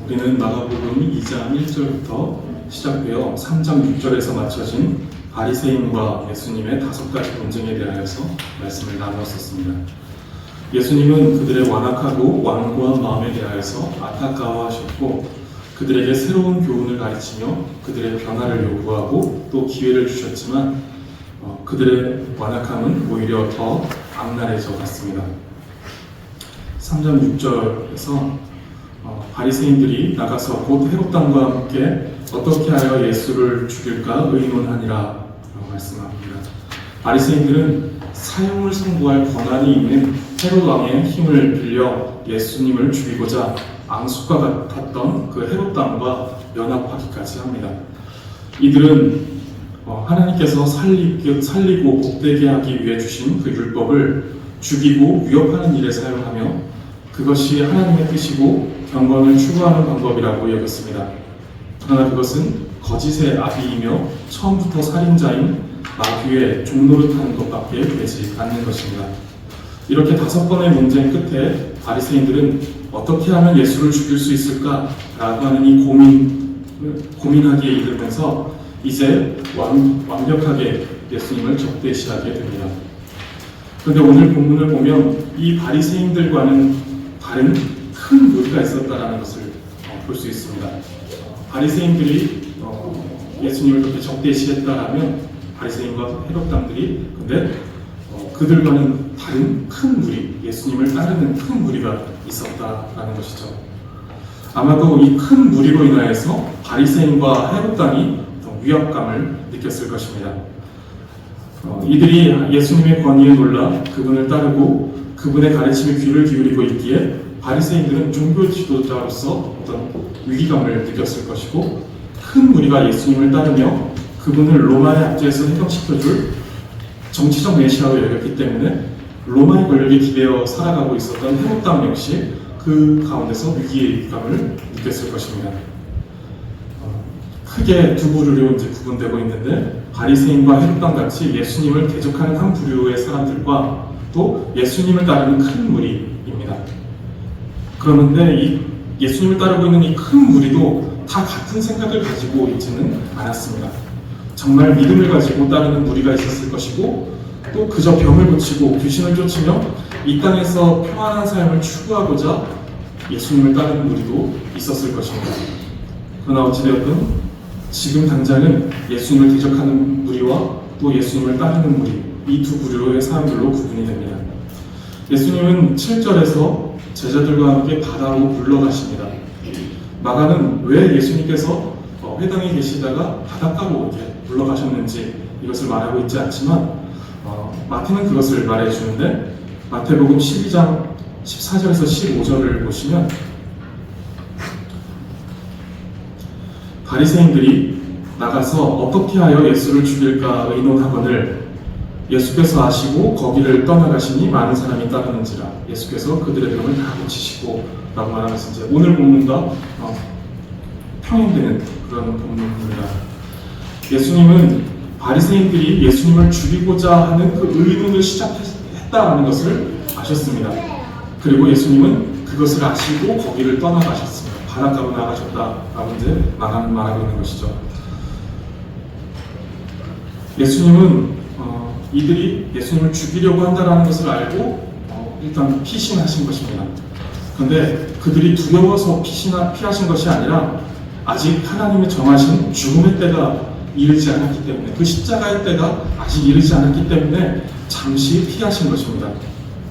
우리는 마가복음 2장 1절부터 시작되어 3장 6절에서 맞춰진 바리새인과 예수님의 5가지 논쟁에 대하여서 말씀을 나누었었습니다. 예수님은 그들의 완악하고 완고한 마음에 대하여서 안타까워하셨고 그들에게 새로운 교훈을 가르치며 그들의 변화를 요구하고 또 기회를 주셨지만 그들의 완악함은 오히려 더 악랄해져 갔습니다. 3장 6절에서 바리새인들이 나가서 곧 헤롯 왕과 함께 어떻게 하여 예수를 죽일까 의논하니라 라고 말씀합니다. 바리새인들은 사형을 선고할 권한이 있는 헤롯 왕의 힘을 빌려 예수님을 죽이고자 앙숙과 같았던 그 헤롯 왕과 연합하기까지 합니다. 이들은 하나님께서 살리고 복되게 하기 위해 주신 그 율법을 죽이고 위협하는 일에 사용하며 그것이 하나님의 뜻이고 경건을 추구하는 방법이라고 여겼습니다. 그러나 그것은 거짓의 아비이며 처음부터 살인자인 마귀의 종노릇하는 것밖에 되지 않는 것입니다. 이렇게 5번의 논쟁 끝에 바리새인들은 어떻게 하면 예수를 죽일 수 있을까라고 하는 이 고민하기에 이르면서 이제 완벽하게 예수님을 적대시하게 됩니다. 그런데 오늘 본문을 보면 이 바리새인들과는 다른 큰 무리가 있었다라는 것을 볼 수 있습니다. 바리새인들이 예수님을 그렇게 적대시했다라면 바리새인과 헤롯 왕들이 근데 그들과는 다른 큰 무리, 예수님을 따르는 큰 무리가 있었다라는 것이죠. 아마도 이 큰 무리로 인하여서 바리새인과 헤롯 왕이 위압감을 느꼈을 것입니다. 이들이 예수님의 권위에 놀라 그분을 따르고 그분의 가르침에 귀를 기울이고 있기에 바리새인들은 종교 지도자로서 어떤 위기감을 느꼈을 것이고 큰 무리가 예수님을 따르며 그분을 로마의 압제에서 해방시켜줄 정치적 메시아로 여겼기 때문에 로마의 권력에 기대어 살아가고 있었던 헤롯 왕 역시 그 가운데서 위기감을 느꼈을 것입니다. 크게 두 부류로 이제 구분되고 있는데 바리새인과 헤롯 왕 같이 예수님을 대적하는 한 부류의 사람들과 또 예수님을 따르는 큰 무리입니다. 그런데 이 예수님을 따르고 있는 이 큰 무리도 다 같은 생각을 가지고 있지는 않았습니다. 정말 믿음을 가지고 따르는 무리가 있었을 것이고 또 그저 병을 고치고 귀신을 쫓으며 이 땅에서 평안한 삶을 추구하고자 예수님을 따르는 무리도 있었을 것입니다. 그러나 어찌되었든 지금 당장은 예수님을 대적하는 무리와 또 예수님을 따르는 무리 이 두 부류의 사람들로 구분이 됩니다. 예수님은 7절에서 제자들과 함께 바다로 물러가십니다. 마가는 왜 예수님께서 회당에 계시다가 바닷가로 이렇게 물러가셨는지 이것을 말하고 있지 않지만 마태는 그것을 말해주는데 마태복음 12장 14절에서 15절을 보시면 바리새인들이 나가서 어떻게 하여 예수를 죽일까 의논하거늘 예수께서 아시고 거기를 떠나가시니 많은 사람이 따르는지라 예수께서 그들의 병을 다 고치시고 라고 말하면서 이제 오늘 본문과 평행되는 그런 본문입니다. 예수님은 바리새인들이 예수님을 죽이고자 하는 그 의논을 시작했다는 것을 아셨습니다. 그리고 예수님은 그것을 아시고 거기를 떠나가셨습니다. 바닷가로 나가셨다라고 이제 말하고 있는 것이죠. 예수님은 이들이 예수님을 죽이려고 한다는 것을 알고 일단 피신하신 것입니다. 그런데 그들이 두려워서 피하신 것이 아니라 아직 하나님이 정하신 죽음의 때가 이르지 않았기 때문에 그 십자가의 때가 아직 이르지 않았기 때문에 잠시 피하신 것입니다.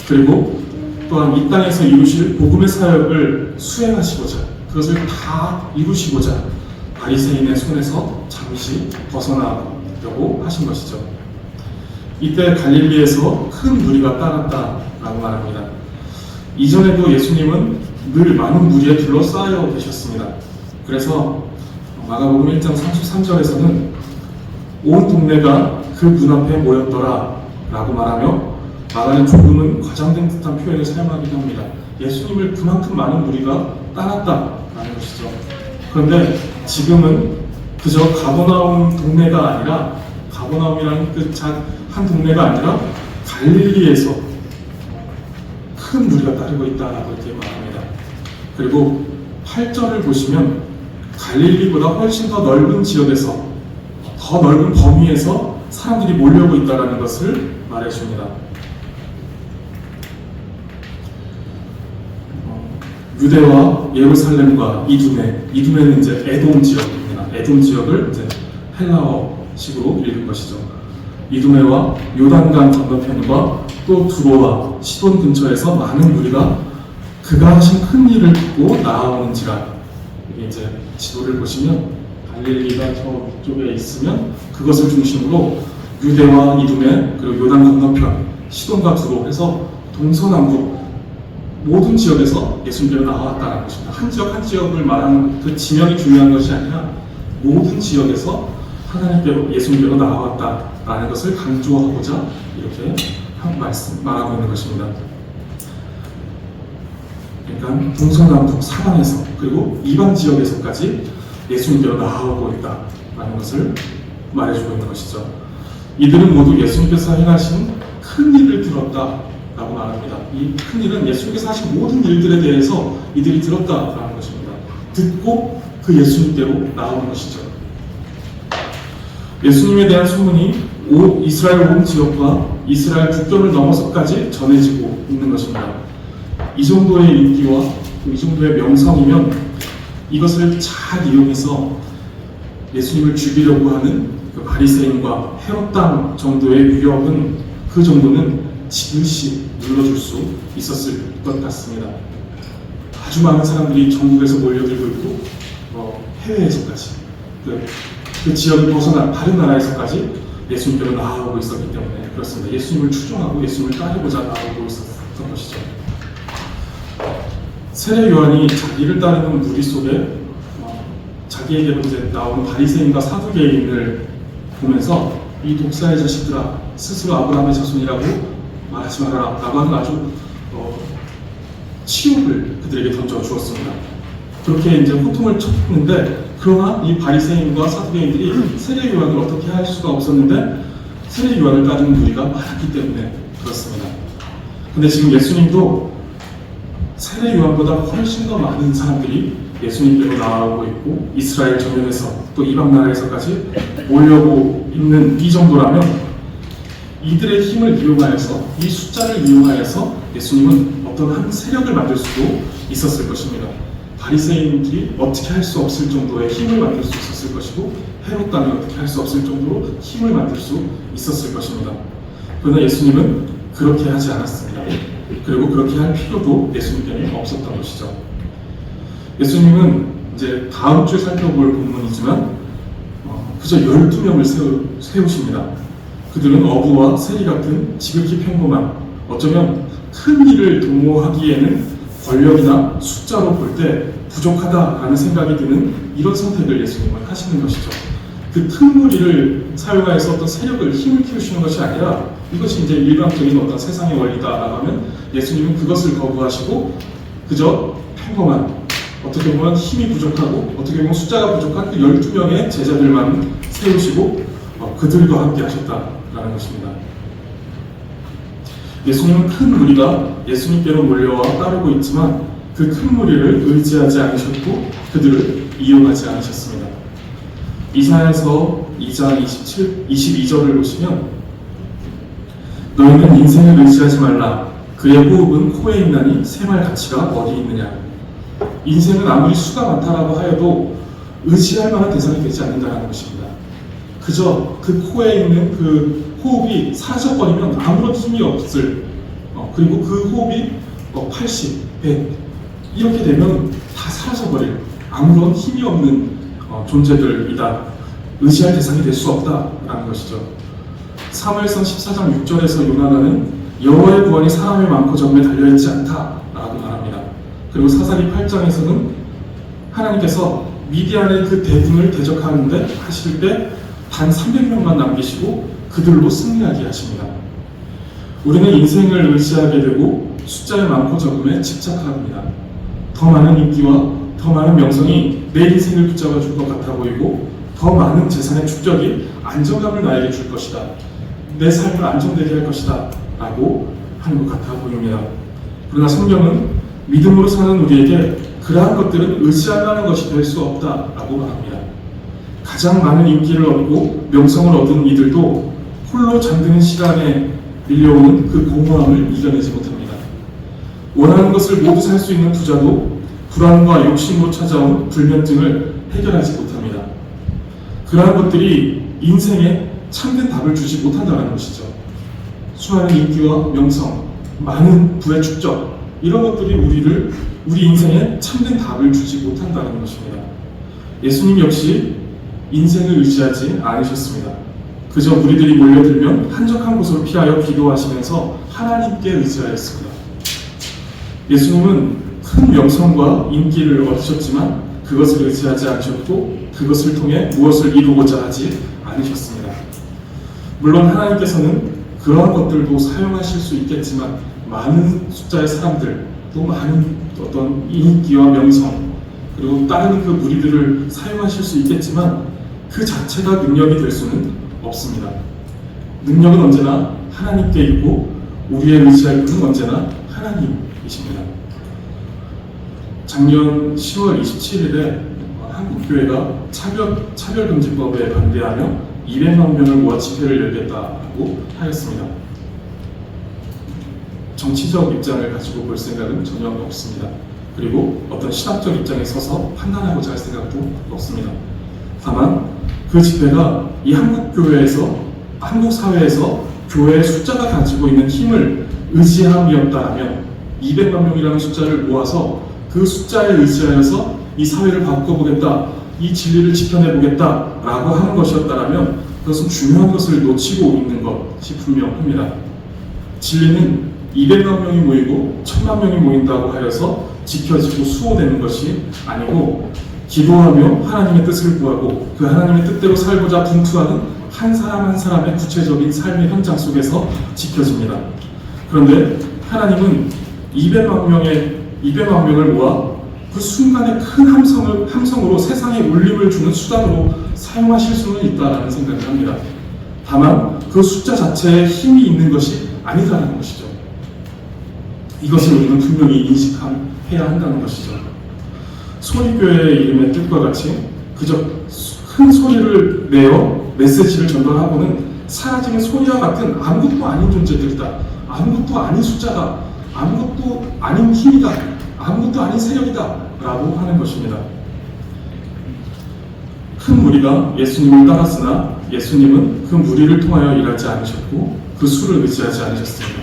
그리고 또한 이 땅에서 이루실 복음의 사역을 수행하시고자 그것을 다 이루시고자 바리새인의 손에서 잠시 벗어나려고 하신 것이죠. 이때 갈릴리에서 큰 무리가 따랐다라고 말합니다. 이전에도 예수님은 늘 많은 무리에 둘러싸여 계셨습니다. 그래서 마가복음 1장 33절에서는 온 동네가 그 문 앞에 모였더라 라고 말하며 마가는 조금은 과장된 듯한 표현을 사용하기도 합니다. 예수님을 그만큼 많은 무리가 따랐다라는 것이죠. 그런데 지금은 그저 가버나움 동네가 아니라 가버나움이라는 그 한 동네가 아니라 갈릴리에서 큰 무리가 따르고 있다라고 이렇게 말합니다. 그리고 8절을 보시면 갈릴리보다 훨씬 더 넓은 지역에서, 더 넓은 범위에서 사람들이 몰려오고 있다는 것을 말해줍니다. 유대와 예루살렘과 이두메는 이제 에돔 지역입니다. 에돔 지역을 이제 헬라어식으로 읽은 것이죠. 이두메와 요단강 건너편과 또 두로와 시돈 근처에서 많은 무리가 그가 하신 큰 일을 듣고 나아오는지라. 이게 이제 지도를 보시면 갈릴리가 저쪽에 있으면 그것을 중심으로 유대와 이두메 그리고 요단 건너편 시돈과 두로 해서 동서남북 모든 지역에서 예수님께로 나왔다는 것입니다. 한 지역 한 지역을 말하는 그 지명이 중요한 것이 아니라 모든 지역에서 하나님께로 예수님께로 나왔다라는 것을 강조하고자 이렇게 말하고 있는 것입니다. 그러니까 동서남북 사방에서 그리고 이방 지역에서까지 예수님께로 나아오고 있다라는 것을 말해주고 있는 것이죠. 이들은 모두 예수님께서 행하신 큰 일을 들었다라고 말합니다. 이 큰 일은 예수님께서 하신 모든 일들에 대해서 이들이 들었다라는 것입니다. 듣고 그 예수님께로 나오는 것이죠. 예수님에 대한 소문이 이스라엘 온 지역과 이스라엘 국경을 넘어서까지 전해지고 있는 것입니다. 이 정도의 인기와 이 정도의 명성이면 이것을 잘 이용해서 예수님을 죽이려고 하는 그 바리새인과 헤롯 당 정도의 위협은 그 정도는 지그시 눌러줄 수 있었을 것 같습니다. 아주 많은 사람들이 전국에서 몰려들고 있고 해외에서까지 그 지역을 벗어나 다른 나라에서까지 예수님께로 나아오고 있었기 때문에 그렇습니다. 예수님을 추종하고 예수님을 따르고자 나아오고 있었던 것이죠. 세례 요한이 자기를 따르는 무리 속에 자기에게로 이제 나오는 바리새인과 사두개인을 보면서 이 독사의 자식들아 스스로 아브라함의 자손이라고 말하지 말아라 라고 하는 아주 치욕을 그들에게 던져 주었습니다. 그렇게 이제 호통을 쳤는데 그러나 이 바리새인과 사두개인들이 세례 요한을 어떻게 할 수가 없었는데 세례 요한을 따르는 무리가 많았기 때문에 그렇습니다. 근데 지금 예수님도 세례 요한보다 훨씬 더 많은 사람들이 예수님께로 나아오고 있고 이스라엘 전역에서 또 이방 나라에서까지 몰려오고 있는 이 정도라면 이들의 힘을 이용하여서 이 숫자를 이용하여서 예수님은 어떤 한 세력을 만들 수도 있었을 것입니다. 바리새인들이 어떻게 할 수 없을 정도의 힘을 만들 수 있었을 것이고 헤롯 당이 어떻게 할 수 없을 정도로 힘을 만들 수 있었을 것입니다. 그러나 예수님은 그렇게 하지 않았습니다. 그리고 그렇게 할 필요도 예수님께는 없었던 것이죠. 예수님은 이제 다음 주에 살펴볼 본문이지만 그저 12명을 세우십니다. 그들은 어부와 세리 같은 지극히 평범한 어쩌면 큰 일을 도모하기에는 권력이나 숫자로 볼 때 부족하다라는 생각이 드는 이런 선택을 예수님은 하시는 것이죠. 그 큰 무리를 사용하여서 어떤 세력을 힘을 키우시는 것이 아니라 이것이 이제 일반적인 어떤 세상의 원리다라고 하면 예수님은 그것을 거부하시고 그저 평범한 어떻게 보면 힘이 부족하고 어떻게 보면 숫자가 부족한 그 12명의 제자들만 세우시고 그들과 함께 하셨다라는 것입니다. 예수님은 큰 무리가 예수님께로 몰려와 따르고 있지만 그 큰 무리를 의지하지 않으셨고 그들을 이용하지 않으셨습니다. 이사야서 2장 22절을 보시면 너희는 인생을 의지하지 말라. 그의 호흡은 코에 있나니 샘할 가치가 어디 있느냐. 인생은 아무리 수가 많다라고 하여도 의지할 만한 대상이 되지 않는다는 것입니다. 그저 그 코에 있는 그 호흡이 사라져버리면 아무런 힘이 없을 그리고 그 호흡이 80, 100 이렇게 되면 다 사라져버릴 아무런 힘이 없는 존재들이다. 의지할 대상이 될 수 없다라는 것이죠. 사무엘상 14장 6절에서 요나단은 여호와의 구원이 사람의 많고 적음에 달려있지 않다라고 말합니다. 그리고 사사기 8장에서는 하나님께서 미디안의 그 대군을 대적하는데 하실 때 단 300명만 남기시고 그들로 승리하게 하십니다. 우리는 인생을 의지하게 되고 숫자의 많고 적음에 집착합니다. 더 많은 인기와 더 많은 명성이 내 인생을 붙잡아 줄 것 같아 보이고 더 많은 재산의 축적이 안정감을 나에게 줄 것이다. 내 삶을 안정되게 할 것이다 라고 하는 것 같아 보입니다. 그러나 성경은 믿음으로 사는 우리에게 그러한 것들은 의지할 만한 것이 될 수 없다라고 말합니다. 가장 많은 인기를 얻고 명성을 얻은 이들도 홀로 잠드는 시간에 밀려오는 그 공허함을 이겨내지 못합니다. 원하는 것을 모두 살 수 있는 부자도 불안과 욕심으로 찾아온 불면증을 해결하지 못합니다. 그러한 것들이 인생에 참된 답을 주지 못한다는 것이죠. 수많은 인기와 명성, 많은 부의 축적, 이런 것들이 우리 인생에 참된 답을 주지 못한다는 것입니다. 예수님 역시 인생을 의지하지 않으셨습니다. 그저 무리들이 몰려들면 한적한 곳으로 피하여 기도하시면서 하나님께 의지하였습니다. 예수님은 큰 명성과 인기를 얻으셨지만 그것을 의지하지 않으셨고 그것을 통해 무엇을 이루고자 하지 않으셨습니다. 물론 하나님께서는 그러한 것들도 사용하실 수 있겠지만 많은 숫자의 사람들, 또 많은 어떤 인기와 명성, 그리고 다른 그 무리들을 사용하실 수 있겠지만 그 자체가 능력이 될 수는 없습니다. 능력은 언제나 하나님께 있고 우리의 의지할 분은 언제나 하나님이십니다. 작년 10월 27일에 한국교회가 차별금지법에 반대하며 200만 명을 모아 집회를 열겠다고 하였습니다. 정치적 입장을 가지고 볼 생각은 전혀 없습니다. 그리고 어떤 신학적 입장에 서서 판단하고자 할 생각도 없습니다. 다만 그 집회가 이 한국 사회에서 교회의 숫자가 가지고 있는 힘을 의지함이었다면 200만 명이라는 숫자를 모아서 그 숫자에 의지하여서 이 사회를 바꿔보겠다, 이 진리를 지켜내보겠다라고 하는 것이었다면 그것은 중요한 것을 놓치고 있는 것이 분명합니다. 진리는 200만 명이 모이고 1000만 명이 모인다고 하여서 지켜지고 수호되는 것이 아니고 기도하며 하나님의 뜻을 구하고 그 하나님의 뜻대로 살고자 분투하는 한 사람 한 사람의 구체적인 삶의 현장 속에서 지켜집니다. 그런데 하나님은 200만 명을 모아 그 순간에 큰 함성으로 세상에 울림을 주는 수단으로 사용하실 수는 있다라는 생각을 합니다. 다만 그 숫자 자체에 힘이 있는 것이 아니다라는 것이죠. 이것을 우리는 분명히 인식해야 한다는 것이죠. 소리교회의 이름의 뜻과 같이 그저 큰 소리를 내어 메시지를 전달하고는 사라지는 소리와 같은 아무것도 아닌 존재들이다, 아무것도 아닌 숫자다, 아무것도 아닌 힘이다, 아무것도 아닌 세력이다 라고 하는 것입니다. 큰 무리가 예수님을 따랐으나 예수님은 그 무리를 통하여 일하지 않으셨고 그 수를 의지하지 않으셨습니다.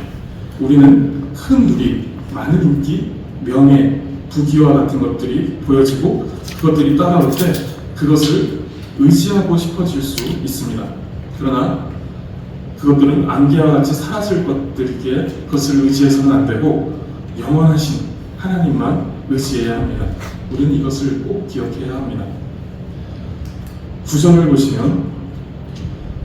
우리는 큰 무리, 많은 인기, 명예, 부귀와 같은 것들이 보여지고 그것들이 따라올 때 그것을 의지하고 싶어질 수 있습니다. 그러나 그것들은 안개와 같이 사라질 것들이기에 그것을 의지해서는 안 되고 영원하신 하나님만 의지해야 합니다. 우리는 이것을 꼭 기억해야 합니다. 9절을 보시면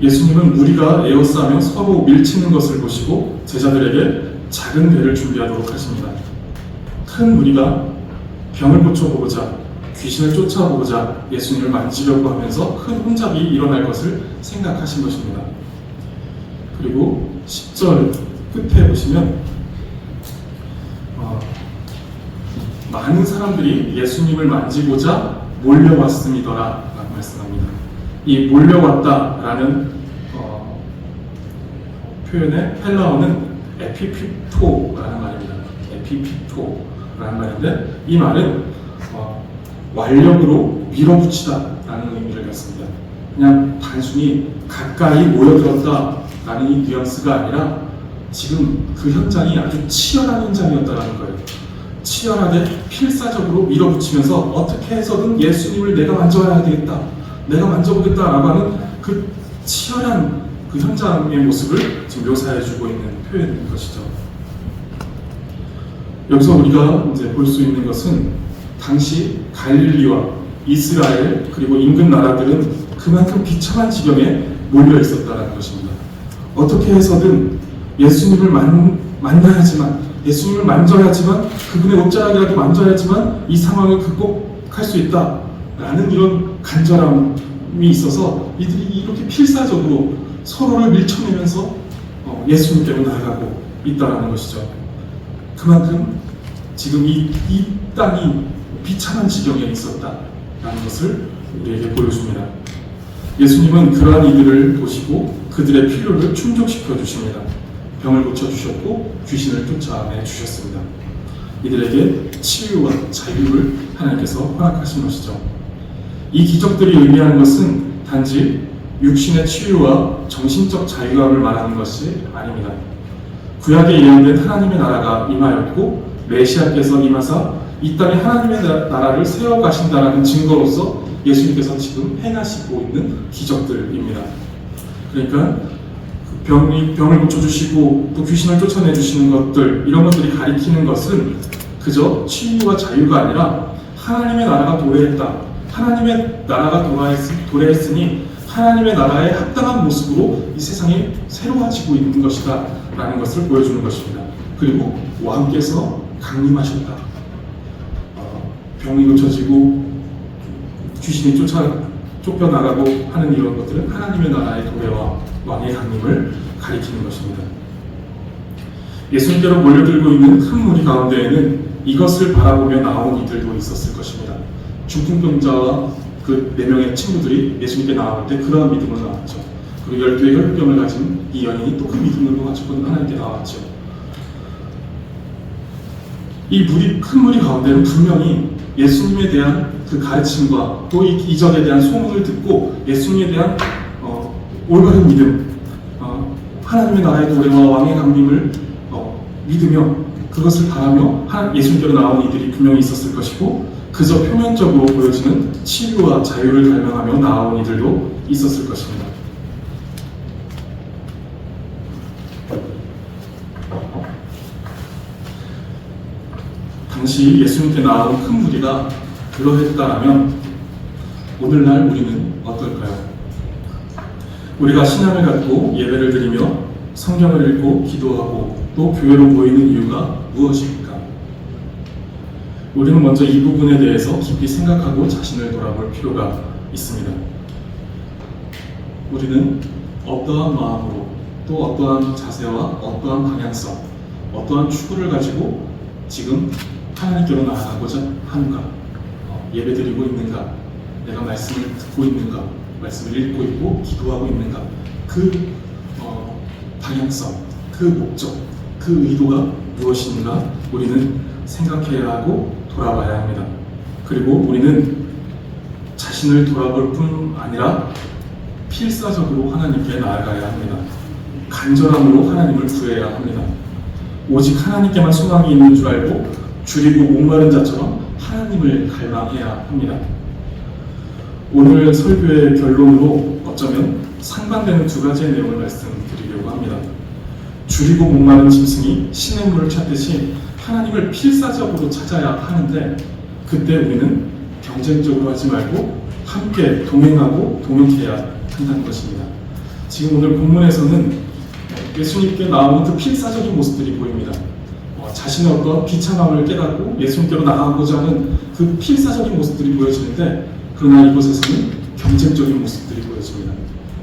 예수님은 무리가 에워싸며 서로 밀치는 것을 보시고 제자들에게 작은 배를 준비하도록 하십니다. 큰 무리가 병을 고쳐보고자 귀신을 쫓아보고자 예수님을 만지려고 하면서 큰 혼잡이 일어날 것을 생각하신 것입니다. 그리고 10절 끝에 보시면 많은 사람들이 예수님을 만지고자 몰려왔음이더라 라고 말씀합니다. 이 몰려왔다라는 표현의 헬라어는 에피피토라는 말입니다. 에피피토라는 말인데 이 말은 완력으로 밀어붙이다라는 의미를 갖습니다. 그냥 단순히 가까이 모여들었다라는 이 뉘앙스가 아니라 지금 그 현장이 아주 치열한 현장이었다라는 거예요. 치열하게 필사적으로 밀어붙이면서 어떻게 해서든 예수님을 내가 만져야 되겠다, 내가 만져보겠다라고 하는 그 치열한 그 현장의 모습을 지금 묘사해주고 있는 표현인 것이죠. 여기서 우리가 이제 볼 수 있는 것은 당시 갈릴리와 이스라엘 그리고 인근 나라들은 그만큼 비참한 지경에 몰려 있었다는 것입니다. 어떻게 해서든 예수님을 만나야지만, 예수님을 만져야지만, 그분의 옷자락이라도 만져야지만 이 상황을 극복할 수 있다라는 이런 간절함이 있어서 이들이 이렇게 필사적으로 서로를 밀쳐내면서 예수님께로 나아가고 있다는 것이죠. 그만큼 지금 이 땅이 비참한 지경에 있었다라는 것을 우리에게 보여줍니다. 예수님은 그러한 이들을 보시고 그들의 필요를 충족시켜 주십니다. 병을 고쳐주셨고 귀신을 쫓아내 주셨습니다. 이들에게 치유와 자유를 하나님께서 허락하신 것이죠. 이 기적들이 의미하는 것은 단지 육신의 치유와 정신적 자유함을 말하는 것이 아닙니다. 구약에 예언된 하나님의 나라가 임하였고 메시아께서 임하사 이 땅에 하나님의 나라를 세워가신다라는 증거로서 예수님께서 지금 행하시고 있는 기적들입니다. 그러니까 병을 고쳐주시고 또 귀신을 쫓아내주시는 것들, 이런 것들이 가리키는 것은 그저 치유와 자유가 아니라 하나님의 나라가 도래했다, 하나님의 나라가 도래했으니 하나님의 나라에 합당한 모습으로 이 세상이 새로워지고 있는 것이다 라는 것을 보여주는 것입니다. 그리고 왕께서 강림하셨다. 병이 고쳐지고 귀신이 쫓겨나가고 하는 이런 것들은 하나님의 나라의 도래와 왕의 강림을 가리키는 것입니다. 예수님께로 몰려들고 있는 큰 무리 가운데에는 이것을 바라보며 나온 이들도 있었을 것입니다. 중풍병자와 그 4명의 친구들이 예수님께 나올 때 그러한 믿음으로 나왔죠. 그리고 12의 혈병을 가진 이 여인이 또 그 믿음으로 가지고 하나님께 나왔죠. 이 큰 무리 가운데는 분명히 예수님에 대한 그 가르침과 또 이 이적에 대한 소문을 듣고 예수님에 대한 올바른 믿음, 하나님의 나라의 도래와 왕의 강림을 믿으며 그것을 바라며 예수님께로 나온 이들이 분명히 있었을 것이고, 그저 표면적으로 보여지는 치유와 자유를 갈망하며 나온 이들도 있었을 것입니다. 당시 예수님께 나온 큰 무리가 그러했다라면 오늘날 우리는 어떨까요? 우리가 신앙을 갖고 예배를 드리며 성경을 읽고 기도하고 또 교회로 모이는 이유가 무엇입니까? 우리는 먼저 이 부분에 대해서 깊이 생각하고 자신을 돌아볼 필요가 있습니다. 우리는 어떠한 마음으로 또 어떠한 자세와 어떠한 방향성, 어떠한 추구를 가지고 지금 하나님께로 나아가고자 하는가? 예배드리고 있는가? 내가 말씀을 듣고 있는가? 말씀을 읽고 있고 기도하고 있는가? 그 방향성, 그 목적, 그 의도가 무엇인가 우리는 생각해야 하고 돌아봐야 합니다. 그리고 우리는 자신을 돌아볼 뿐 아니라 필사적으로 하나님께 나아가야 합니다. 간절함으로 하나님을 구해야 합니다. 오직 하나님께만 소망이 있는 줄 알고 줄이고 목마른 자처럼 하나님을 갈망해야 합니다. 오늘 설교의 결론으로 어쩌면 상반되는 2가지의 내용을 말씀드리려고 합니다. 줄이고 목마른 짐승이 시냇물을 찾듯이 하나님을 필사적으로 찾아야 하는데, 그때 우리는 경쟁적으로 하지 말고 함께 동행하고 동역해야 한다는 것입니다. 지금 오늘 본문에서는 예수님께 나오는 그 필사적인 모습들이 보입니다. 자신의 어떤 비참함을 깨닫고 예수님께로 나아가고자 하는 그 필사적인 모습들이 보여지는데, 그러나 이곳에서는 경쟁적인 모습들이 보여집니다.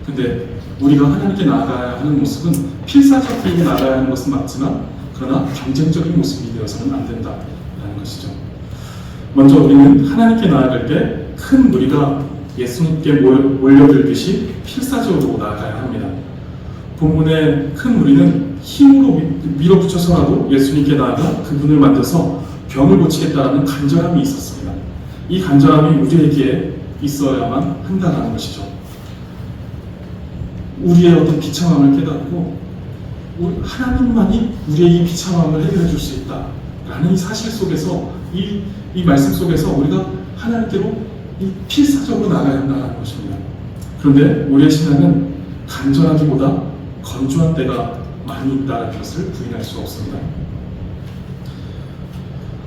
근데 우리가 하나님께 나아가야 하는 모습은 필사적으로 나아가야 하는 것은 맞지만, 그러나 경쟁적인 모습이 되어서는 안 된다라는 것이죠. 먼저 우리는 하나님께 나아갈 때 큰 무리가 예수님께 몰려들듯이 필사적으로 나아가야 합니다. 본문의 큰 무리는 힘으로 밀어붙여서라도 예수님께 나아가 그분을 만져서 병을 고치겠다는 간절함이 있었습니다. 이 간절함이 우리에게 있어야만 한다는 것이죠. 우리의 어떤 비참함을 깨닫고 하나님만이 우리의 이 비참함을 해결해 줄 수 있다라는 이 사실 속에서 이 말씀 속에서 우리가 하나님께로 이 필사적으로 나가야 한다는 것입니다. 그런데 우리의 신앙은 간절하기보다 건조한 때가 많이 있다는 것을 부인할 수 없습니다.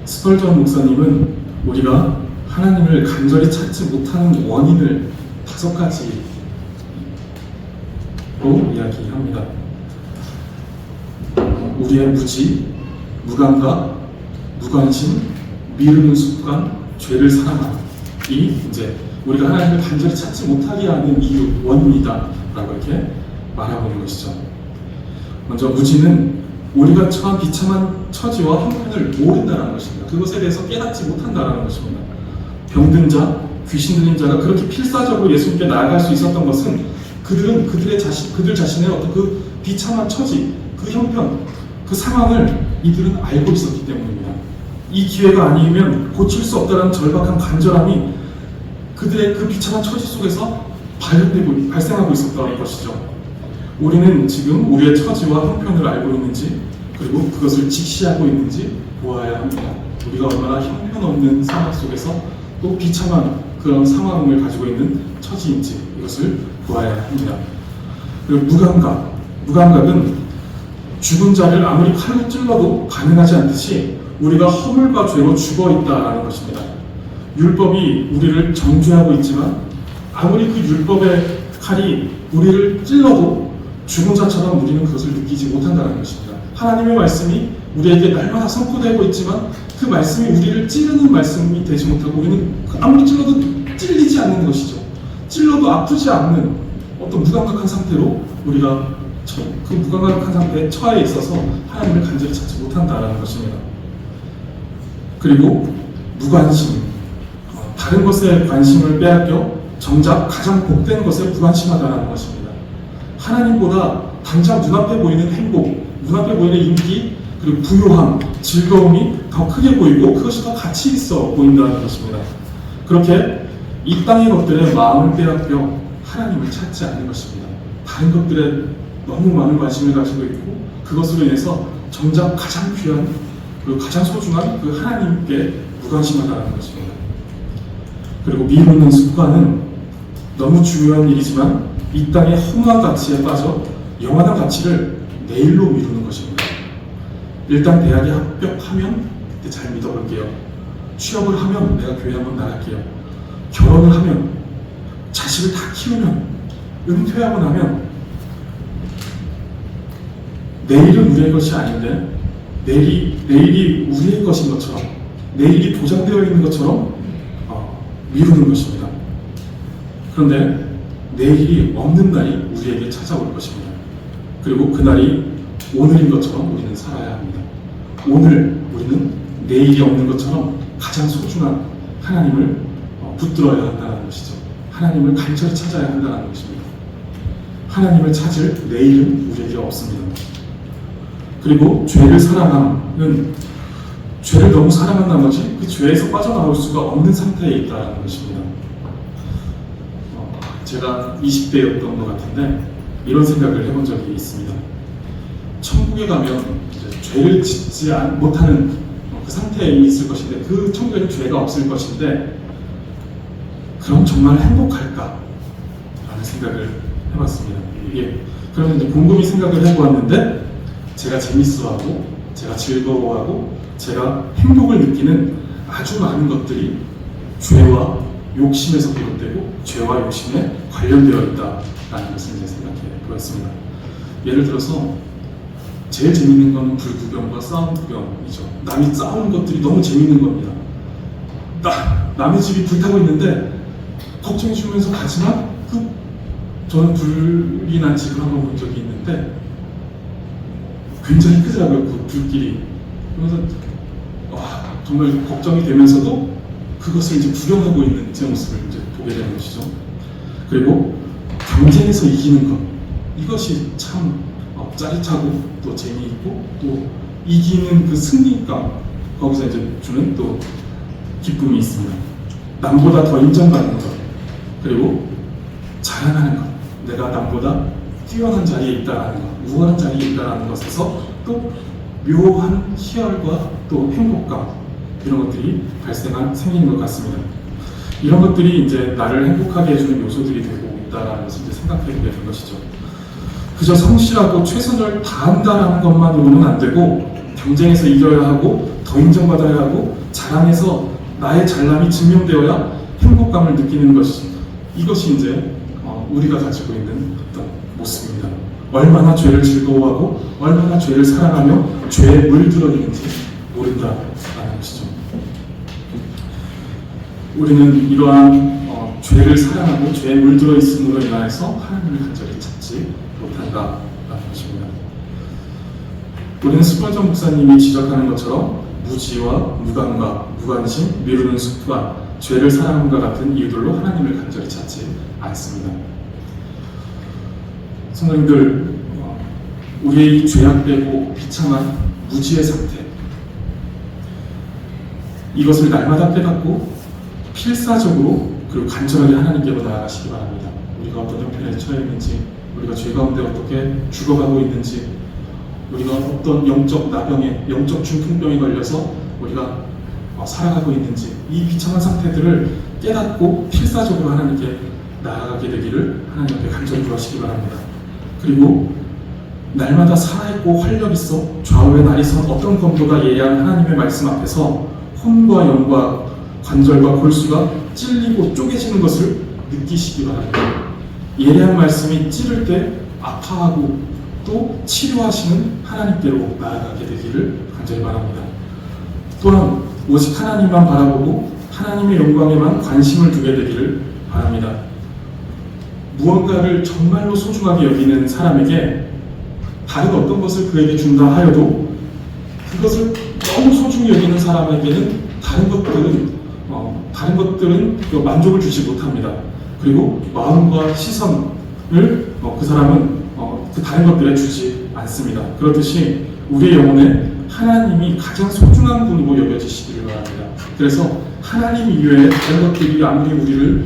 스펄전 목사님은 우리가 하나님을 간절히 찾지 못하는 원인을 5가지로 이야기합니다. 우리의 무지, 무감각, 무관심, 미루는 습관, 죄를 사랑함. 이 이제 우리가 하나님을 간절히 찾지 못하게 하는 이유, 원인이다라고 이렇게 말하고 있는 것이죠. 먼저 무지는 우리가 처한 비참한 처지와 형편을 모른다는 것입니다. 그것에 대해서 깨닫지 못한다는 것입니다. 병든 자, 귀신 들린 자가 그렇게 필사적으로 예수님께 나아갈 수 있었던 것은 그들 자신의 어떤 그 비참한 처지, 그 형편, 그 상황을 이들은 알고 있었기 때문입니다. 이 기회가 아니면 고칠 수 없다는 절박한 간절함이 그들의 그 비참한 처지 속에서 발생하고 있었다는 것이죠. 우리는 지금 우리의 처지와 형편을 알고 있는지, 그리고 그것을 직시하고 있는지 보아야 합니다. 우리가 얼마나 형편없는 상황 속에서 또 비참한 그런 상황을 가지고 있는 처지인지 이것을 보아야 합니다. 그리고 무감각은 죽은 자를 아무리 칼로 찔러도 가능하지 않듯이 우리가 허물과 죄로 죽어 있다라는 것입니다. 율법이 우리를 정죄하고 있지만 아무리 그 율법의 칼이 우리를 찔러도 죽은 자처럼 우리는 그것을 느끼지 못한다는 것입니다. 하나님의 말씀이 우리에게 날마다 선포되고 있지만 그 말씀이 우리를 찌르는 말씀이 되지 못하고 우리는 아무리 찔러도 찔리지 않는 것이죠. 찔러도 아프지 않는 어떤 무감각한 상태로 우리가 그 무감각한 상태에 처해 있어서 하나님을 간절히 찾지 못한다는 것입니다. 그리고 무관심, 다른 것에 관심을 빼앗겨 정작 가장 복된 것에 무관심하다는 것입니다. 하나님보다 당장 눈앞에 보이는 행복, 눈앞에 보이는 인기, 그리고 부요함, 즐거움이 더 크게 보이고 그것이 더 가치 있어 보인다는 것입니다. 그렇게 이 땅의 것들에 마음을 빼앗겨 하나님을 찾지 않는 것입니다. 다른 것들에 너무 많은 관심을 가지고 있고 그것으로 인해서 정작 가장 귀한 그리고 가장 소중한 그 하나님께 무관심하다는 것입니다. 그리고 미루는 습관은 너무 중요한 일이지만 이 땅의 허무한 가치에 빠져 영원한 가치를 내일로 미루는 것입니다. 일단 대학에 합격하면 그때 잘 믿어볼게요. 취업을 하면 내가 교회 한번 나갈게요. 결혼을 하면 자식을 다 키우면 은퇴하고 나면 내일은 우리의 것이 아닌데 내일이 우리의 것인 것처럼 내일이 보장되어 있는 것처럼 미루는 것입니다. 그런데 내일이 없는 날이 우리에게 찾아올 것입니다. 그리고 그날이 오늘인 것처럼 우리는 살아야 합니다. 오늘 우리는 내일이 없는 것처럼 가장 소중한 하나님을 붙들어야 한다는 것이죠. 하나님을 간절히 찾아야 한다는 것입니다. 하나님을 찾을 내일은 우리에게 없습니다. 그리고 죄를 사랑함은 죄를 너무 사랑한 나머지 그 죄에서 빠져나올 수가 없는 상태에 있다는 것입니다. 제가 20대였던 것 같은데 이런 생각을 해본 적이 있습니다. 천국에 가면 이제 죄를 짓지 못하는 그 상태에 있을 것인데 그 천국에는 죄가 없을 것인데 그럼 정말 행복할까? 라는 생각을 해봤습니다. 그러면 이제 곰곰이 생각을 해보았는데 제가 재밌어하고 제가 즐거워하고 제가 행복을 느끼는 아주 많은 것들이 죄와 욕심에서 비롯되고 죄와 욕심에 관련되어 있다라는 것을 이제 생각해 보았습니다. 예를 들어서 제일 재밌는 건 불구경과 싸움 구경이죠. 남이 싸우는 것들이 너무 재밌는 겁니다. 남의 집이 불타고 있는데 걱정해 주면서 가지만 저는 불이 난 집을 한번 본 적이 있는데 굉장히 크더라고요. 그 불길이. 그래서 정말 걱정이 되면서도 그것을 이제 구경하고 있는 제 모습을 이제 보게 되는 것이죠. 그리고 경쟁에서 이기는 것, 이것이 참 짜릿하고 또 재미있고 또 이기는 그 승리감, 거기서 이제 주는 또 기쁨이 있습니다. 남보다 더 인정받는 것, 그리고 자랑하는 것, 내가 남보다 뛰어난 자리에 있다라는 것, 우월한 자리에 있다라는 것에서 또 묘한 희열과 또 행복감, 이런 것들이 생기는 것 같습니다. 이런 것들이 이제 나를 행복하게 해주는 요소들이 되고 있다라는 것을 이제 생각해보게 된 것이죠. 그저 성실하고 최선을 다한다라는 것만으로는 안 되고 경쟁에서 이겨야 하고 더 인정받아야 하고 자랑해서 나의 잘남이 증명되어야 행복감을 느끼는 이것이 이제 우리가 가지고 있는 어떤 모습입니다. 얼마나 죄를 즐거워하고 얼마나 죄를 사랑하며 죄에 물들어 있는지 모른다라는 것이죠. 우리는 이러한 죄를 사랑하고 죄에 물들어 있음으로 인하여서 하나님을 간절히 찾지 못한다라는 것입니다. 우리는 스펄전 목사님이 지적하는 것처럼 무지와 무감각, 무관심, 미루는 습관, 죄를 사랑함과 같은 이유들로 하나님을 간절히 찾지 않습니다. 성도님들, 우리의 이 죄악되고 비참한 무지의 상태, 이것을 날마다 깨닫고 필사적으로 그리고 간절하게 하나님께로 나아가시기 바랍니다. 우리가 어떤 형편에 처해 있는지, 우리가 죄 가운데 어떻게 죽어가고 있는지, 우리가 어떤 영적 나병에, 영적 중풍병에 걸려서 우리가 살아가고 있는지, 이 비참한 상태들을 깨닫고 필사적으로 하나님께 나아가게 되기를 하나님 앞에 간절히 구하시기 바랍니다. 그리고 날마다 살아있고 활력있어 좌우의 날이 선 어떤 검보다 예리한 하나님의 말씀 앞에서 혼과 영과 관절과 골수가 찔리고 쪼개지는 것을 느끼시기 바랍니다. 예리한 말씀이 찌를 때 아파하고 또 치료하시는 하나님께로 나아가게 되기를 간절히 바랍니다. 또한 오직 하나님만 바라보고 하나님의 영광에만 관심을 두게 되기를 바랍니다. 무언가를 정말로 소중하게 여기는 사람에게 다른 어떤 것을 그에게 준다 하여도 그것을 너무 소중히 여기는 사람에게는 다른 것들은 만족을 주지 못합니다. 그리고 마음과 시선을 그 사람은 그 다른 것들에 주지 않습니다. 그렇듯이 우리의 영혼에 하나님이 가장 소중한 분으로 여겨지시기를 바랍니다. 그래서 하나님 이외에 다른 것들이 아무리 우리를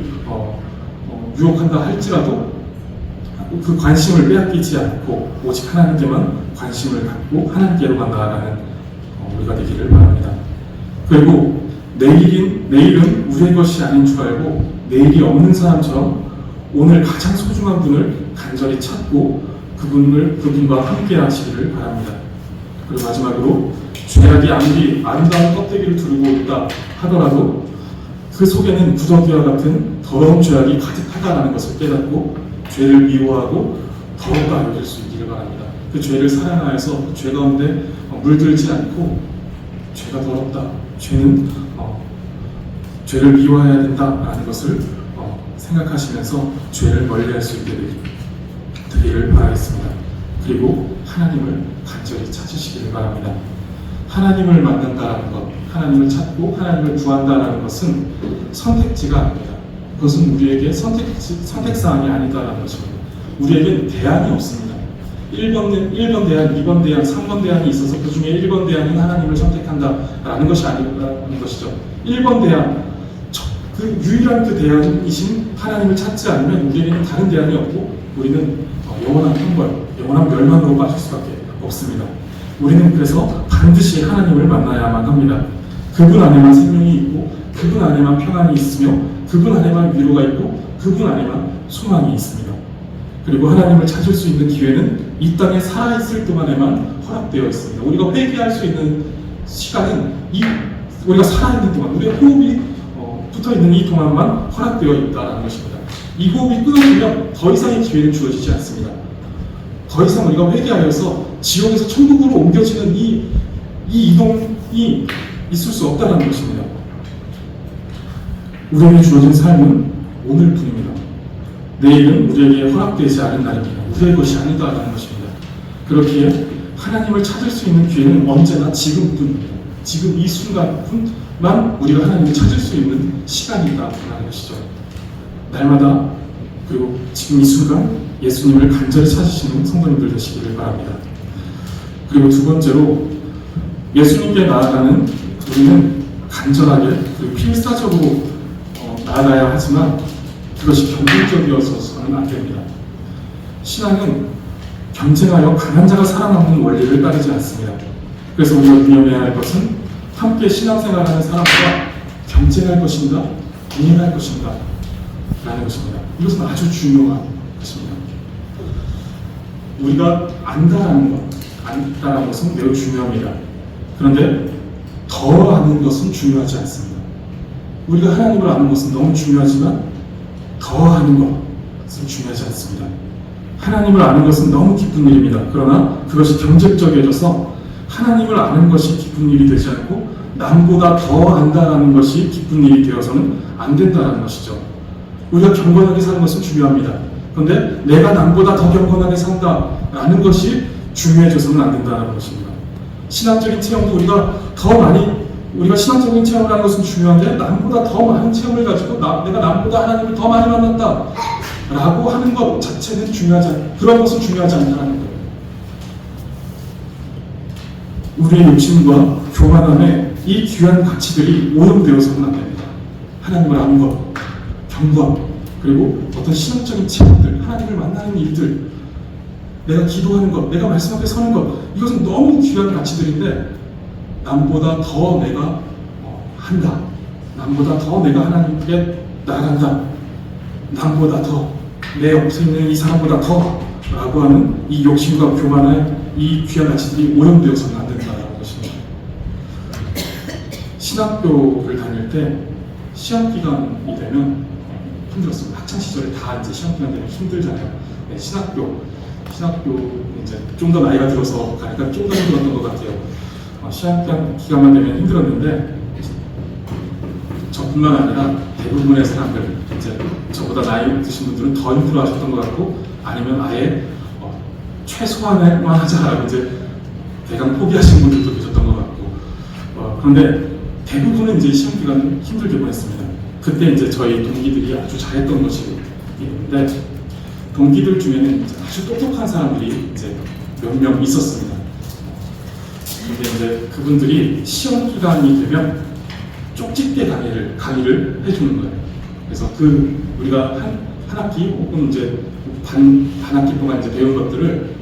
유혹한다 할지라도 그 관심을 빼앗기지 않고 오직 하나님께만 관심을 갖고 하나님께로만 나아가는 우리가 되기를 바랍니다. 그리고 내일은 우리의 것이 아닌 줄 알고 내일이 없는 사람처럼 오늘 가장 소중한 분을 간절히 찾고 그분과 함께 하시기를 바랍니다. 그리고 마지막으로 죄악이 아무리 아름다운 껍데기를 두르고 있다 하더라도 그 속에는 구더기와 같은 더러운 죄악이 가득하다는 것을 깨닫고 죄를 미워하고 더럽다 여길 수 있기를 바랍니다. 그 죄를 사랑하여서 죄 가운데 물들지 않고 죄가 더럽다, 죄를 미워해야 된다라는 것을 생각하시면서 죄를 멀리할 수 있게 되기를 바라겠습니다. 그리고 하나님을 간절히 찾으시기를 바랍니다. 하나님을 만난다라는 것, 하나님을 찾고 하나님을 구한다라는 것은 선택지가 아닙니다. 그것은 우리에게 선택사항이 아니다라는 것입니다. 우리에겐 대안이 없습니다. 1번 대안, 2번 대안, 3번 대안이 있어서 그 중에 1번 대안은 하나님을 선택한다라는 것이 아니라는 것이죠. 1번 대안, 그 유일한 그 대안이신 하나님을 찾지 않으면 우리에게는 다른 대안이 없고 우리는 영원한 형벌, 영원한 멸망으로 빠질 수밖에 없습니다. 우리는 그래서 반드시 하나님을 만나야만 합니다. 그분 안에만 생명이 있고 그분 안에만 평안이 있으며 그분 안에만 위로가 있고 그분 안에만 소망이 있습니다. 그리고 하나님을 찾을 수 있는 기회는 이 땅에 살아있을 동안에만 허락되어 있습니다. 우리가 회개할 수 있는 시간은 우리가 살아있는 동안, 우리의 호흡이 붙어있는 이 동안만 허락되어 있다는 것입니다. 이 호흡이 끊어지면 더 이상의 기회는 주어지지 않습니다. 더 이상 우리가 회개하여서 지옥에서 천국으로 옮겨지는 이 이동이 있을 수 없다는 것입니다. 우리에게 주어진 삶은 오늘뿐입니다. 내일은 우리에게 허락되지 않은 날입니다. 우리의 것이 아니다라는 것입니다. 그렇기에 하나님을 찾을 수 있는 기회는 언제나 지금뿐입니다. 지금 이 순간뿐만 우리가 하나님을 찾을 수 있는 시간이다라는 것이죠. 날마다 그리고 지금 이 순간 예수님을 간절히 찾으시는 성도님들 되시기를 바랍니다. 그리고 두 번째로 예수님께 나아가는 우리는 간절하게 그리고 필사적으로 나아가야 하지만 그것이 경쟁적이어서는 안 됩니다. 신앙은 경쟁하여 강한 자가 살아남는 원리를 따르지 않습니다. 그래서 우리가 유념해야 할 것은 함께 신앙생활하는 사람과 경쟁할 것인가 동행할 것인가 라는 것입니다. 이것은 아주 중요한 것입니다. 우리가 안다라는 것은 매우 중요합니다. 그런데 더 아는 것은 중요하지 않습니다. 우리가 하나님을 아는 것은 너무 중요하지만 더 아는 것은 중요하지 않습니다. 하나님을 아는 것은 너무 기쁜 일입니다. 그러나 그것이 경쟁적이어져서 하나님을 아는 것이 기쁜 일이 되지 않고 남보다 더 안다라는 것이 기쁜 일이 되어서는 안 된다는 것이죠. 우리가 경건하게 사는 것은 중요합니다. 그런데 내가 남보다 더 경건하게 산다라는 것이 중요해져서는 안 된다는 것입니다. 신학적인 체험도 우리가 더 많이, 우리가 신학적인 체험을 하는 것은 중요한데 남보다 더 많은 체험을 가지고 내가 남보다 하나님을 더 많이 만났다 라고 하는 것 자체는 그런 것은 중요하지 않다는 거예요. 우리의 욕심과 교만함에 이 귀한 가치들이 오염되어서는 안 됩니다. 하나님을 아는 것, 경건, 그리고 어떤 신학적인 체험들, 하나님을 만나는 일들, 내가 기도하는 것, 내가 말씀 앞에 서는 것, 이것은 너무 귀한 가치들인데 남보다 더 내가 한다, 남보다 더 내가 하나님께 나아간다, 남보다 더, 내 옆에 있는 이 사람보다 더 라고 하는 이 욕심과 교만의 이 귀한 가치들이 오염되어서는 안 된다라는 것입니다. 신학교를 다닐 때 시험기간이 되면 힘들었습니다. 학창시절에 다 이제 시험기간 되면 힘들잖아요. 네, 신학교 이제 좀 더 나이가 들어서 가니까 좀 더 힘들었던 것 같아요. 시험기간만 되면 힘들었는데 저뿐만 아니라 대부분의 사람들, 이제 저보다 나이 드신 분들은 더 힘들어하셨던 것 같고, 아니면 아예 최소한만 하자라고 이제 대강 포기하신 분들도 계셨던 것 같고, 그런데 대부분은 이제 시험 기간을 힘들게 보냈습니다. 그때 이제 저희 동기들이 아주 잘했던 것이 있는데, 동기들 중에는 이제 아주 똑똑한 사람들이 이제 몇 명 있었습니다. 근데 이제 그분들이 시험 기간이 되면 쪽집게 강의를 해주는 거예요. 그래서 우리가 한 학기 혹은 이제 반 학기 동안 이제 배운 것들을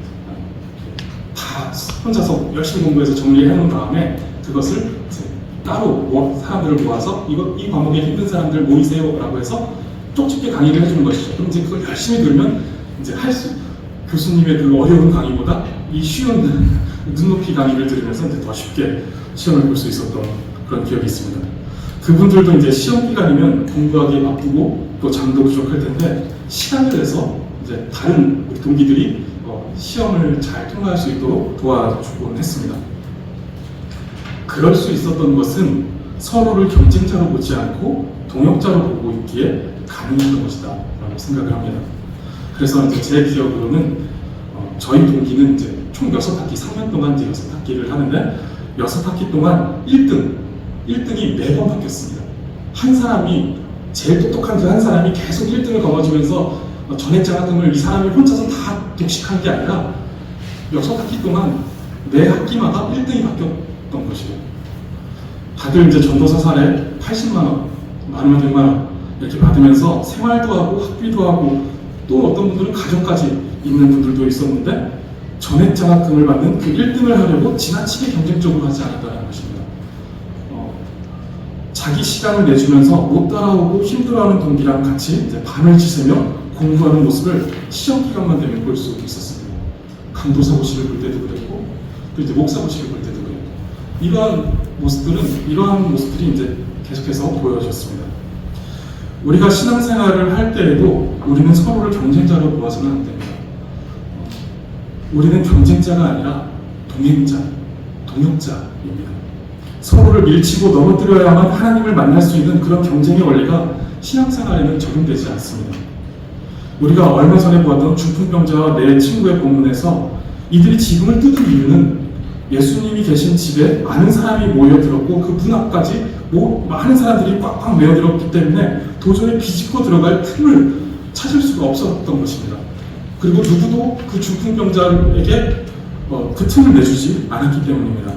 다 혼자서 열심히 공부해서 정리해 놓은 다음에 그것을 이제 따로 사람들을 모아서 이 과목에 힘든 사람들 모이세요라고 해서 쪽집게 강의를 해주는 것이죠. 그럼 이제 그걸 열심히 들으면 이제 교수님의 그 어려운 강의보다 이 쉬운 눈높이 강의를 들으면서 이제 더 쉽게 시험을 볼 수 있었던 그런 기억이 있습니다. 그분들도 이제 시험 기간이면 공부하기 바쁘고 또 잠도 부족할 텐데 시간을 내서 이제 다른 우리 동기들이 시험을 잘 통과할 수 있도록 도와주곤 했습니다. 그럴 수 있었던 것은 서로를 경쟁자로 보지 않고 동역자로 보고 있기에 가능했던 것이다 라고 생각을 합니다. 그래서 이제 제 기억으로는 저희 동기는 이제 총 6학기, 3년 동안 이제 6학기를 하는데 6학기 동안 1등이 매번 바뀌었습니다. 한 사람이, 제일 똑똑한 그 한 사람이 계속 1등을 거머쥐면서 전액장학금을 이 사람이 혼자서 다 독식한 게 아니라 6학기 동안 매 학기마다 1등이 바뀌었던 것이에요. 다들 이제 전도사 사례 80만 원, 만원, 100만 원 이렇게 받으면서 생활도 하고 학비도 하고 또 어떤 분들은 가정까지 있는 분들도 있었는데 전액장학금을 받는 그 1등을 하려고 지나치게 경쟁적으로 하지 않았다는 것입니다. 자기 시간을 내주면서 못 따라오고 힘들어하는 동기랑 같이 이제 밤을 지새며 공부하는 모습을 시험 기간만 되면 볼 수 있었습니다. 강도사 고시를 볼 때도 그랬고, 또 이제 목사 고시를 볼 때도 그랬고, 이러한 모습들이 이제 계속해서 보여졌습니다. 우리가 신앙생활을 할 때에도 우리는 서로를 경쟁자로 보아서는 안 됩니다. 우리는 경쟁자가 아니라 동행자, 동역자입니다. 서로를 밀치고 넘어뜨려야만 하나님을 만날 수 있는 그런 경쟁의 원리가 신앙생활에는 적용되지 않습니다. 우리가 얼마 전에 보았던 중풍병자와 내 친구의 본문에서 이들이 지붕을 뜯은 이유는 예수님이 계신 집에 많은 사람이 모여들었고 그 문 앞까지 많은 사람들이 꽉꽉 메어들었기 때문에 도저히 비집고 들어갈 틈을 찾을 수가 없었던 것입니다. 그리고 누구도 그 중풍병자에게 그 틈을 내주지 않았기 때문입니다.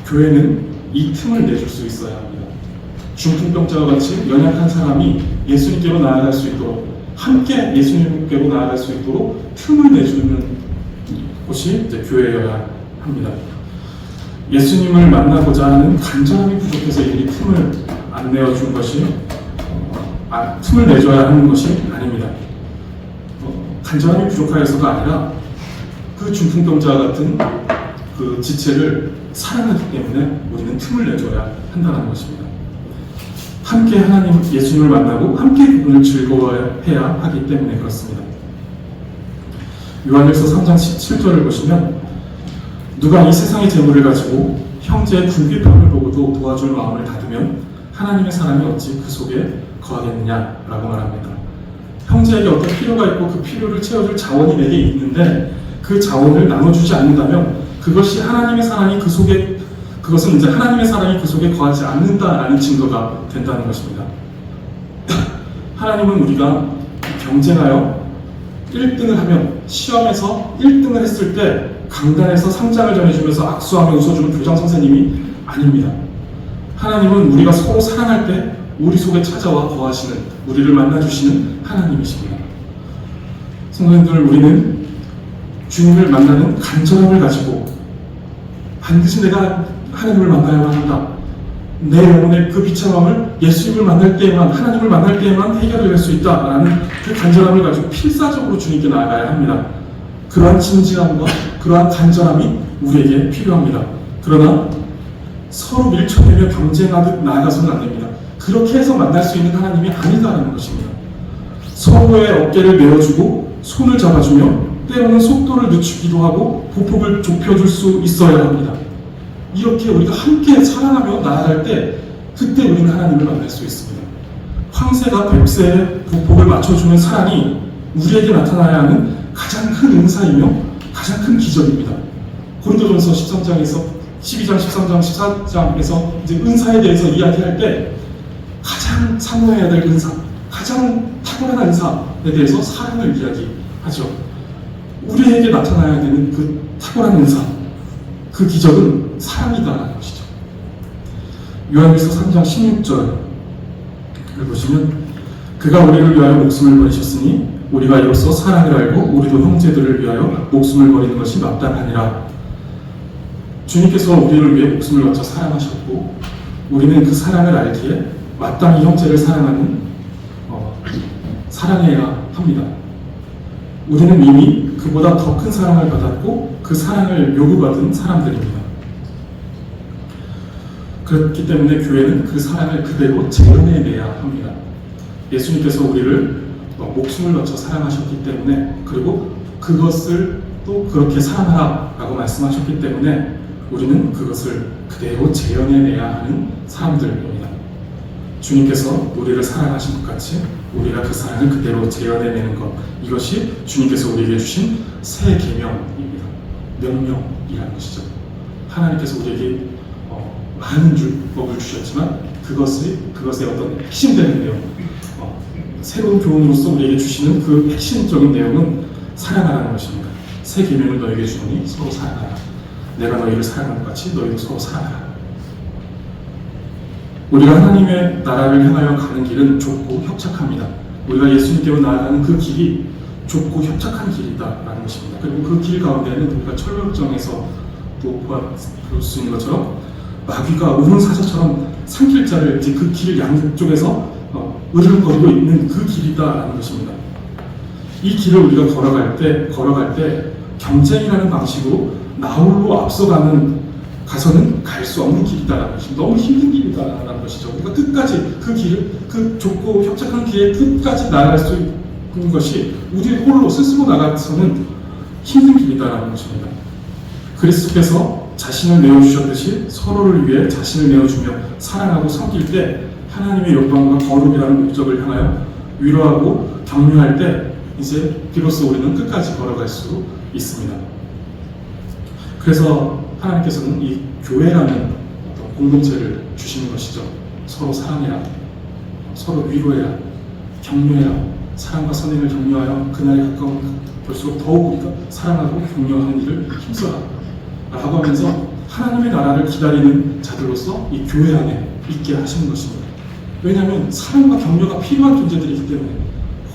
교회는 이 틈을 내줄 수 있어야 합니다. 중풍병자와 같이 연약한 사람이 예수님께로 나아갈 수 있도록, 함께 예수님께로 나아갈 수 있도록 틈을 내주는 곳이 이제 교회여야 합니다. 예수님을 만나고자 하는 간절함이 부족해서 이들이 틈을 안 내어준 것이, 틈을 내줘야 하는 것이 아닙니다. 간절함이 부족하여서가 아니라 그 중풍병자와 같은 그 지체를 사랑하기 때문에 우리는 틈을 내줘야 한다는 것입니다. 함께 하나님 예수님을 만나고 함께 그분을 즐거워해야 하기 때문에 그렇습니다. 요한일서 3장 17절을 보시면 누가 이 세상의 재물을 가지고 형제의 불귀함을 보고도 도와줄 마음을 닫으면 하나님의 사람이 어찌 그 속에 거하겠느냐라고 말합니다. 형제에게 어떤 필요가 있고 그 필요를 채워줄 자원이 내게 있는데 그 자원을 나눠주지 않는다면 그것이 하나님의 사랑이 그 속에, 그것은 이제 하나님의 사랑이 그 속에 거하지 않는다라는 증거가 된다는 것입니다. 하나님은 우리가 경쟁하여 1등을 하면, 시험에서 1등을 했을 때 강단에서 상장을 전해주면서 악수하며 웃어주는 교장 선생님이 아닙니다. 하나님은 우리가 서로 사랑할 때 우리 속에 찾아와 거하시는, 우리를 만나주시는 하나님이십니다. 성도님들, 우리는 주님을 만나는 간절함을 가지고 반드시 내가 하나님을 만나야만 한다, 내 영혼의 그 비참함을 예수님을 만날 때에만, 하나님을 만날 때에만 해결할 수 있다라는 그 간절함을 가지고 필사적으로 주님께 나아가야 합니다. 그러한 진지함과 그러한 간절함이 우리에게 필요합니다. 그러나 서로 밀쳐내며 경쟁하듯 나아가서는 안 됩니다. 그렇게 해서 만날 수 있는 하나님이 아니다라는 것입니다. 서로의 어깨를 메어주고 손을 잡아주며 때로는 속도를 늦추기도 하고 보폭을 좁혀줄 수 있어야 합니다. 이렇게 우리가 함께 사랑하며 나아갈 때 그때 우리는 하나님을 만날 수 있습니다. 황새가 뱁새의 보폭을 맞춰주는 사랑이 우리에게 나타나야 하는 가장 큰 은사이며 가장 큰 기적입니다. 고린도전서 13장에서 12장, 13장, 14장에서 이제 은사에 대해서 이야기할 때 가장 사모해야 될 은사, 가장 탁월한 은사에 대해서 사랑을 이야기하죠. 우리에게 나타나야 되는 그 탁월한 은사, 그 기적은 사랑이다라는 것이죠. 요한일서 3장 16절을 보시면 그가 우리를 위하여 목숨을 버리셨으니 우리가 이로써 사랑을 알고 우리도 형제들을 위하여 목숨을 버리는 것이 마땅하니라. 주님께서 우리를 위해 목숨을 바쳐 사랑하셨고 우리는 그 사랑을 알기에 마땅히 형제를 사랑하는 사랑해야 합니다. 우리는 이미 그보다 더 큰 사랑을 받았고 그 사랑을 요구받은 사람들입니다. 그렇기 때문에 교회는 그 사랑을 그대로 재현해내야 합니다. 예수님께서 우리를 목숨을 바쳐 사랑하셨기 때문에, 그리고 그것을 또 그렇게 사랑하라고 말씀하셨기 때문에 우리는 그것을 그대로 재현해내야 하는 사람들입니다. 주님께서 우리를 사랑하신 것 같이 우리가 그 사랑을 그대로 재현해내는 것, 이것이 주님께서 우리에게 주신 새 계명입니다. 명령이라는 것이죠. 하나님께서 우리에게 많은 율법을 주셨지만 그것의 어떤 핵심되는 내용, 새로운 교훈으로서 우리에게 주시는 그 핵심적인 내용은 사랑하라는 것입니다. 새 계명을 너에게 주노니 서로 사랑하라. 내가 너희를 사랑한 것 같이 너희도 서로 사랑하라. 우리가 하나님의 나라를 향하여 가는 길은 좁고 협착합니다. 우리가 예수님께로 나아가는 그 길이 좁고 협착한 길이다라는 것입니다. 그리고 그 길 가운데는 우리가 철벽정에서 또 볼 수 있는 것처럼 마귀가 우문사자처럼 산길자를 이제 그 길 양쪽에서 으르렁거리고 있는 그 길이다라는 것입니다. 이 길을 우리가 걸어갈 때 경쟁이라는 방식으로 나홀로 가서는 갈 수 없는 길이다라는 것입니다. 너무 힘든 길이다라는 것이죠. 우리가 끝까지 그 길을, 그 좁고 협착한 길의 끝까지 나아갈 수 있는 것이 우리 홀로 스스로 나가서는 힘든 길이다라는 것입니다. 그리스도께서 자신을 내어주셨듯이 서로를 위해 자신을 내어주며 사랑하고 섬길 때 하나님의 영광과 거룩이라는 목적을 향하여 위로하고 격려할 때 이제 비로소 우리는 끝까지 걸어갈 수 있습니다. 그래서 하나님께서는 이 교회라는 어떤 공동체를 주시는 것이죠. 서로 사랑해라, 서로 위로해라, 격려해라. 사랑과 선행을 격려하여 그날이 가까울수록 더욱 우리가 사랑하고 격려하는 일을 힘써라 라고 하면서 하나님의 나라를 기다리는 자들로서 이 교회 안에 있게 하시는 것입니다. 왜냐하면 사랑과 격려가 필요한 존재들이기 때문에,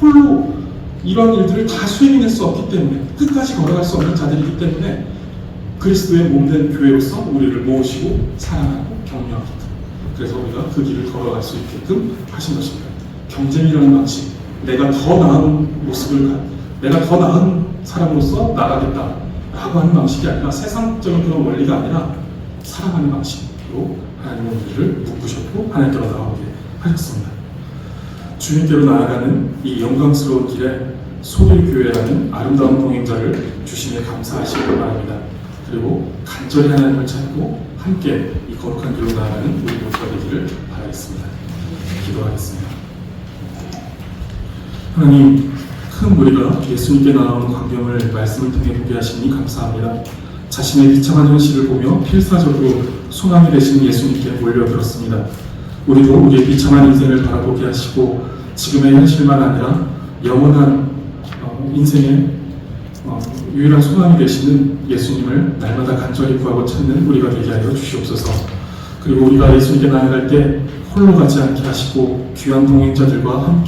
홀로 이러한 일들을 다 수행해낼 수 없기 때문에, 끝까지 걸어갈 수 없는 자들이기 때문에 그리스도의 몸된 교회로서 우리를 모으시고 사랑하고 격려합니다. 그래서 우리가 그 길을 걸어갈 수 있게끔 하신 것입니다. 경쟁이라는 방식, 내가 더 나은 모습을 내가 더 나은 사람으로서 나가겠다 라고 하는 방식이 아니라, 세상적인 그런 원리가 아니라 사랑하는 방식으로 하나님은 우리를 묶으셨고 하나님께로 나아오게 하셨습니다. 주님께로 나아가는 이 영광스러운 길에 소일교회라는 아름다운 동행자를 주시며 감사하시기 바랍니다. 그리고 간절히 하나님을 찾고 함께 이 거룩한 길로 나아가는 우리 모두가 되기를 바라겠습니다. 기도하겠습니다. 하나님, 큰 무리가 예수님께 나아오는 광경을 말씀을 통해 보게 하시니 감사합니다. 자신의 비참한 현실을 보며 필사적으로 소망이 되신 예수님께 몰려들었습니다. 우리도 우리의 비참한 인생을 바라보게 하시고 지금의 현실만 아니라 영원한 인생의 유일한 소망이 되시는 예수님을 날마다 간절히 구하고 찾는 우리가 되게 하여 주시옵소서. 그리고 우리가 예수님께 나아갈 때 홀로 가지 않게 하시고 귀한 동행자들과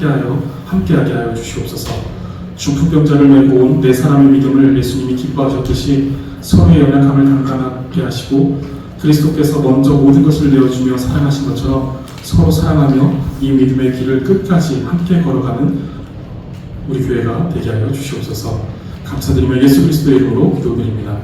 함께하게 하여 주시옵소서. 중풍병자를 메고 온 네 사람의 믿음을 예수님이 기뻐하셨듯이 서로의 연약함을 강간하게 하시고 그리스도께서 먼저 모든 것을 내어주며 사랑하신 것처럼 서로 사랑하며 이 믿음의 길을 끝까지 함께 걸어가는 우리 교회가 되게 하여 주시옵소서. 감사드리며 예수 그리스도의 이름으로 기도드립니다.